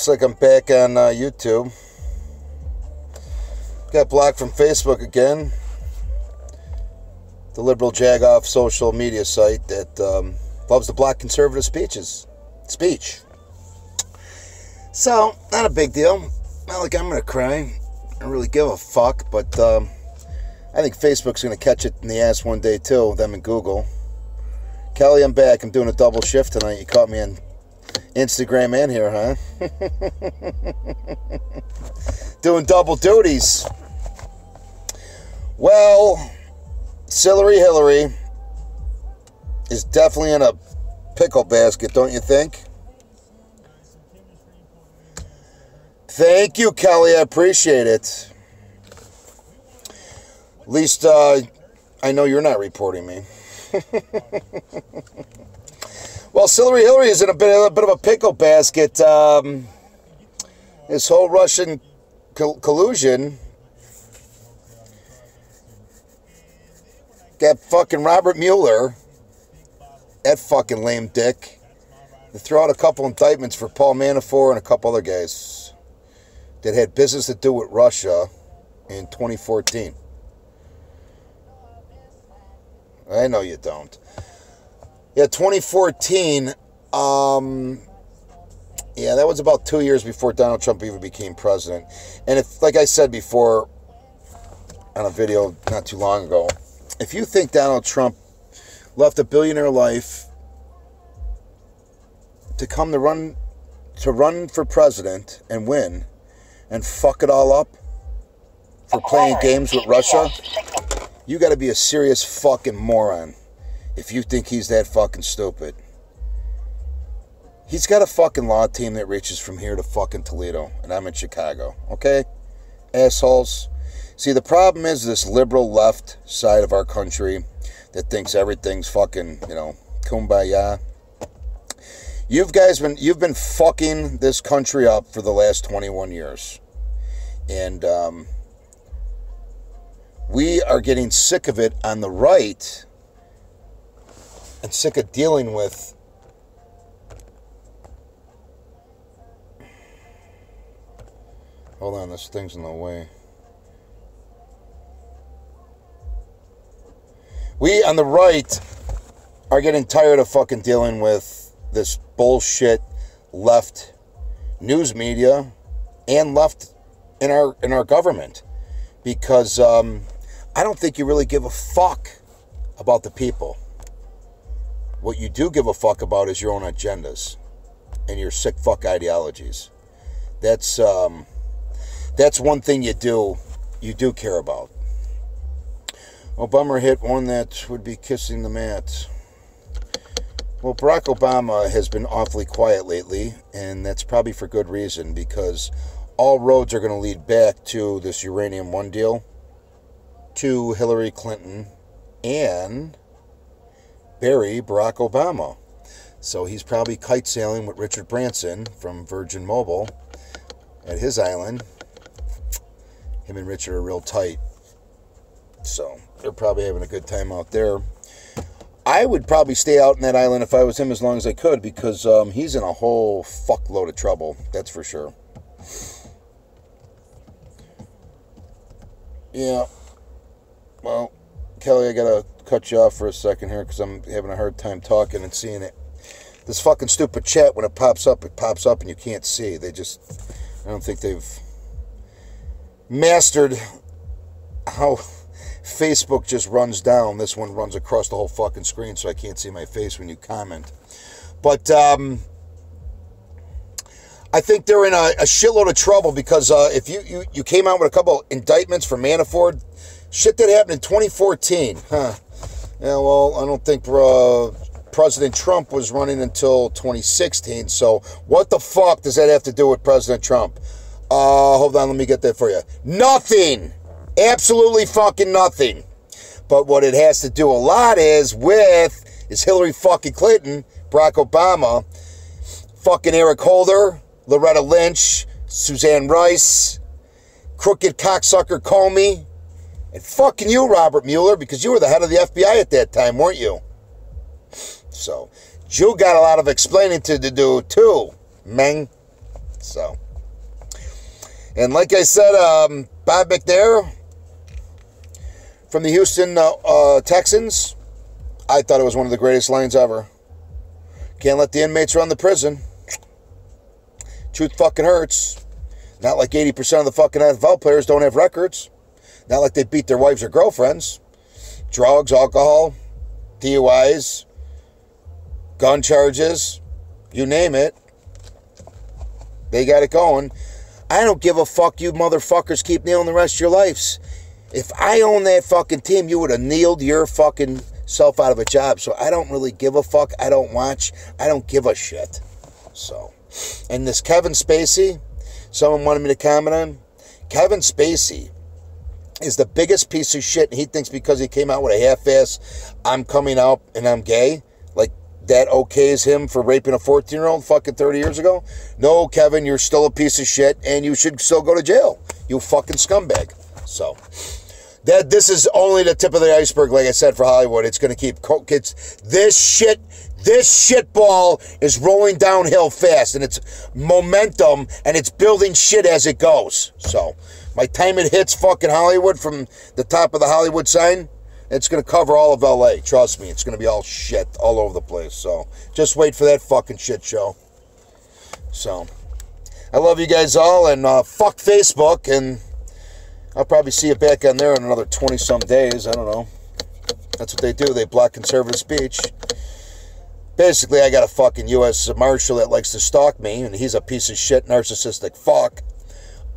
looks like I'm back on YouTube. Got blocked from Facebook again. The liberal jag-off social media site that loves to block conservative speech. So, not a big deal. Not like I'm going to cry. I don't really give a fuck, but I think Facebook's going to catch it in the ass one day too, them and Google. Kelly, I'm back. I'm doing a double shift tonight. You caught me on Instagram and here, huh? Doing double duties. Well, Hillary is definitely in a pickle basket, don't you think? Thank you, Kelly. I appreciate it. At least I know you're not reporting me. Well, Hillary is in a bit of a pickle basket. This whole Russian collusion got fucking Robert Mueller, that fucking lame dick, to throw out a couple indictments for Paul Manafort and a couple other guys that had business to do with Russia in 2014. I know you don't. Yeah, 2014, yeah, that was about 2 years before Donald Trump even became president. And if, like I said before on a video not too long ago, if you think Donald Trump left a billionaire life to come to run for president and win and fuck it all up for playing games with Russia, you got to be a serious fucking moron if you think he's that fucking stupid. He's got a fucking law team that reaches from here to fucking Toledo, and I'm in Chicago, okay? Assholes. See, the problem is this liberal left side of our country that thinks everything's fucking, kumbaya. You've been fucking this country up for the last 21 years. And we are getting sick of it on the right and sick of dealing with hold on, this thing's in the way. We on the right are getting tired of fucking dealing with this bullshit left news media and left in our government, because I don't think you really give a fuck about the people. What you do give a fuck about is your own agendas and your sick fuck ideologies. That's one thing you do care about. Obama hit one that would be kissing the mat. Well, Barack Obama has been awfully quiet lately, and that's probably for good reason, because all roads are going to lead back to this Uranium One deal, to Hillary Clinton, and bury Barack Obama. So he's probably kite sailing with Richard Branson from Virgin Mobile at his island. Him and Richard are real tight. So they're probably having a good time out there. I would probably stay out in that island if I was him as long as I could, because he's in a whole fuckload of trouble. That's for sure. Yeah. Well, Kelly, I gotta cut you off for a second here because I'm having a hard time talking and seeing it. This fucking stupid chat, when it pops up and you can't see. I don't think they've mastered how Facebook just runs down. This one runs across the whole fucking screen, so I can't see my face when you comment. But I think they're in a shitload of trouble, because if you came out with a couple indictments for Manafort, shit that happened in 2014. Yeah, well, I don't think President Trump was running until 2016, so what the fuck does that have to do with President Trump? Hold on, let me get that for you. Nothing! Absolutely fucking nothing. But what it has to do a lot is Hillary fucking Clinton, Barack Obama, fucking Eric Holder, Loretta Lynch, Suzanne Rice, crooked cocksucker Comey, and fucking you, Robert Mueller, because you were the head of the FBI at that time, weren't you? So, you got a lot of explaining to do, too, Meng. So, and like I said, Bob McNair from the Houston Texans, I thought it was one of the greatest lines ever. Can't let the inmates run the prison. Truth fucking hurts. Not like 80% of the fucking NFL players don't have records. Not like they beat their wives or girlfriends. Drugs, alcohol, DUIs, gun charges, you name it. They got it going. I don't give a fuck, you motherfuckers keep kneeling the rest of your lives. If I owned that fucking team, you would have kneeled your fucking self out of a job. So I don't really give a fuck. I don't watch. I don't give a shit. So, and this Kevin Spacey, someone wanted me to comment on. Kevin Spacey is the biggest piece of shit. And he thinks because he came out with a half-ass, I'm coming out and I'm gay, like that okays him for raping a 14-year-old fucking 30 years ago. No, Kevin, you're still a piece of shit and you should still go to jail. You fucking scumbag. So, this is only the tip of the iceberg, like I said, for Hollywood. It's going to keep kids. This shit ball is rolling downhill fast, and it's momentum, and it's building shit as it goes. So, by the time it hits fucking Hollywood from the top of the Hollywood sign, it's going to cover all of LA. Trust me, it's going to be all shit all over the place. So, just wait for that fucking shit show. So, I love you guys all, and fuck Facebook, and I'll probably see you back on there in another 20-some days. I don't know. That's what they do. They block conservative speech. Basically, I got a fucking U.S. Marshal that likes to stalk me, and he's a piece of shit, narcissistic fuck.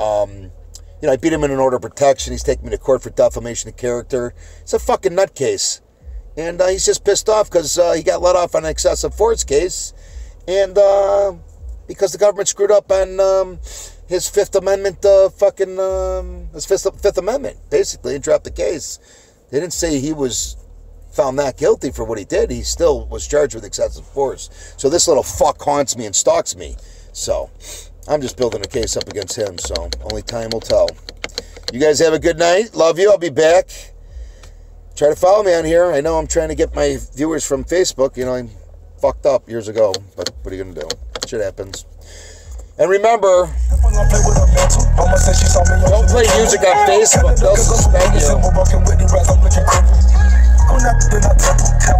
I beat him in an order of protection. He's taking me to court for defamation of character. It's a fucking nutcase. And he's just pissed off because he got let off on an excessive force case. And because the government screwed up on his Fifth Amendment, his Fifth Amendment, basically, and dropped the case. They didn't say he was found not guilty for what he did. He still was charged with excessive force. So this little fuck haunts me and stalks me. So I'm just building a case up against him. So only time will tell. You guys have a good night. Love you. I'll be back. Try to follow me on here. I know I'm trying to get my viewers from Facebook. I fucked up years ago. But what are you going to do? Shit happens. And remember, don't play music on Facebook. They'll suspend you.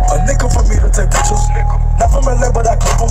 A nickel for me to take pictures. Not from LA, but I clip 'em.